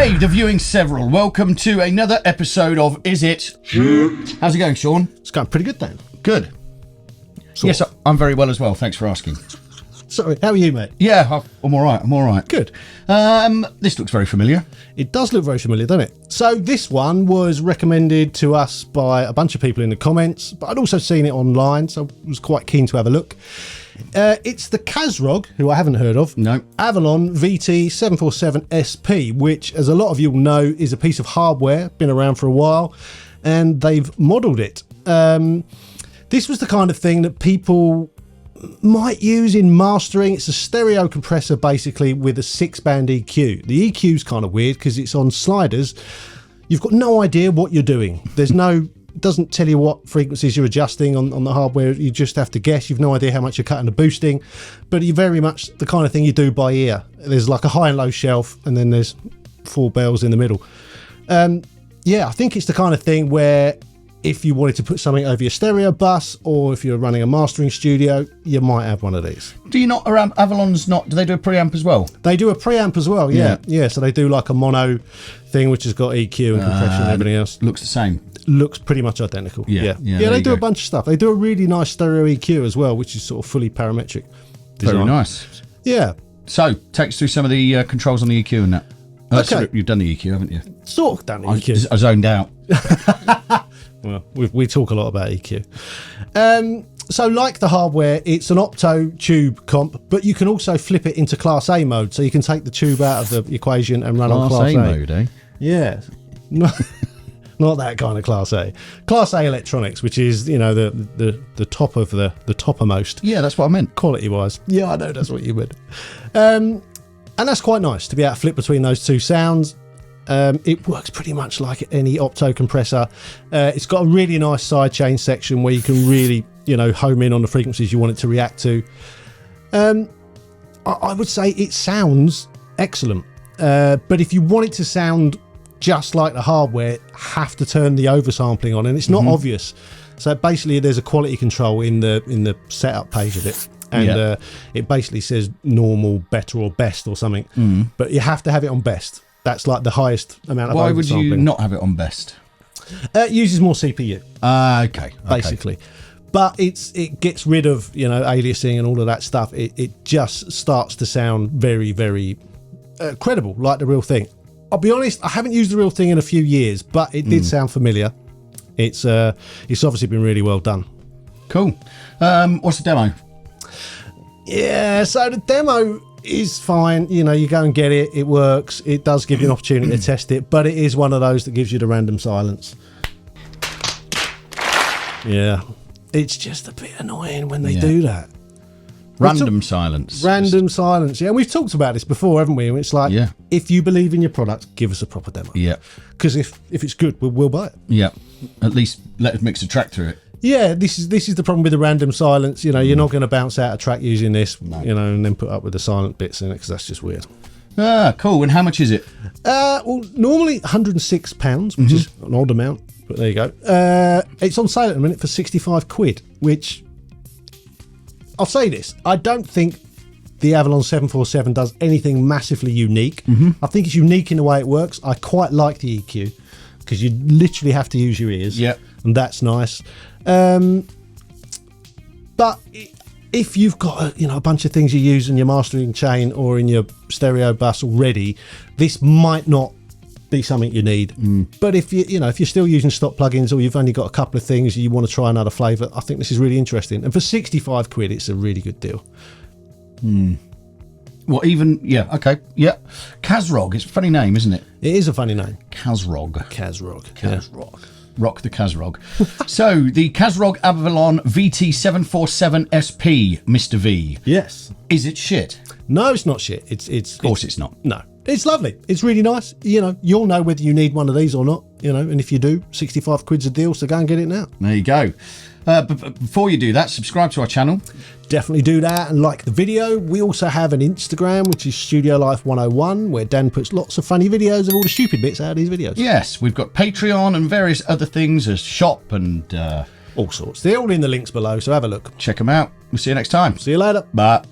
Hey, the viewing several. Welcome to another episode of Is It? How's it going, Sean? It's going pretty good then. Good. Yes, I'm very well as well. Thanks for asking. Sorry, how are you, mate? Yeah, I'm all right. I'm all right. Good. This looks very familiar. It does look very familiar, doesn't it? So this one was recommended to us by a bunch of people in the comments, but I'd also seen it online, so I was quite keen to have a look. It's the Kazrog, who I haven't heard of. No. Avalon VT747SP, which, as a lot of you will know, is a piece of hardware, been around for a while, and they've modelled it. This was the kind of thing that people might use in mastering. It's a stereo compressor basically with a 6-band EQ. The EQ is kind of weird because it's on sliders. You've got no idea what you're doing. There's no, doesn't tell you what frequencies you're adjusting on the hardware. You just have to guess. You've no idea how much you're cutting the boosting, but you're very much the kind of thing you do by ear. There's like a high and low shelf, and then there's 4 bells in the middle. Yeah, I think it's the kind of thing where if you wanted to put something over your stereo bus, or if you're running a mastering studio, you might have one of these. Do you not, around Avalon's not, do they do a preamp as well? They do a preamp as well, yeah. So they do like a mono thing, which has got EQ and compression and everything else. Looks the same. Looks pretty much identical. Yeah, they do a bunch of stuff. They do a really nice stereo EQ as well, which is sort of fully parametric design. Very nice. Yeah. So, take us through some of the controls on the EQ and that. Okay. You've done the EQ, haven't you? Sort of done EQ. I zoned out. Well, we talk a lot about EQ. So like the hardware, it's an opto tube comp, but you can also flip it into Class A mode. So you can take the tube out of the equation and run on Class A mode, eh? Yeah. Not that kind of Class A. Class A electronics, which is, you know, the top of the toppermost. Yeah, that's what I meant. Quality-wise. Yeah, I know that's what you meant. And that's quite nice to be able to flip between those two sounds. It works pretty much like any opto compressor. It's got a really nice sidechain section where you can really, you know, home in on the frequencies you want it to react to. I would say it sounds excellent, but if you want it to sound just like the hardware, have to turn the oversampling on, and it's not obvious. So basically, there's a quality control in the setup page of it. And it basically says normal, better, or best or something. But you have to have it on best. That's like the highest amount of oversampling. Why would you not have it on best? It uses more CPU. Okay. Basically. But it gets rid of, you know, aliasing and all of that stuff. It just starts to sound very, very credible, like the real thing. I'll be honest, I haven't used the real thing in a few years, but it did sound familiar. It's obviously been really well done. Cool. What's the demo? Yeah, so the demo is fine. You know, you go and get it. It works. It does give you an opportunity to test it, but it is one of those that gives you the random silence. Yeah, it's just a bit annoying when they do that. Random silence. Random silence. Yeah, and we've talked about this before, haven't we? It's like, if you believe in your product, give us a proper demo. Yeah. Because if it's good, we'll buy it. Yeah. At least let us mix a track through it. Yeah, this is the problem with the random silence. You know, you're not going to bounce out a track using this, you know, and then put up with the silent bits in it, because that's just weird. Ah, cool. And how much is it? Well, normally £106, which is an odd amount, but there you go. It's on sale at the minute for 65 quid, which, I'll say this, I don't think the Avalon 747 does anything massively unique. I think it's unique in the way it works. I quite like the EQ, because you literally have to use your ears. Yeah. And that's nice. But if you've got a bunch of things you use in your mastering chain or in your stereo bus already, this might not be something you need. But if if you're still using stock plugins, or you've only got a couple of things you want to try another flavour, I think this is really interesting. And for 65 quid, it's a really good deal. Well, even okay, Kazrog. It's a funny name, isn't it? It is a funny name. Kazrog. Kazrog. Rock the Kazrog. So the Kazrog Avalon VT747SP, Mr. V. Yes. Is it shit? No, it's not shit. Of course it's not. No. It's lovely. It's really nice. You know, you'll know whether you need one of these or not, you know, and if you do, 65 quid's a deal, so go and get it now. There you go. But before you do that, subscribe to our channel. Definitely do that and like the video. We also have an Instagram, which is Studio Life 101, where Dan puts lots of funny videos of all the stupid bits out of these videos. Yes, we've got Patreon and various other things, a shop and all sorts. They're all in the links below, so have a look. Check them out. We'll see you next time. See you later. Bye.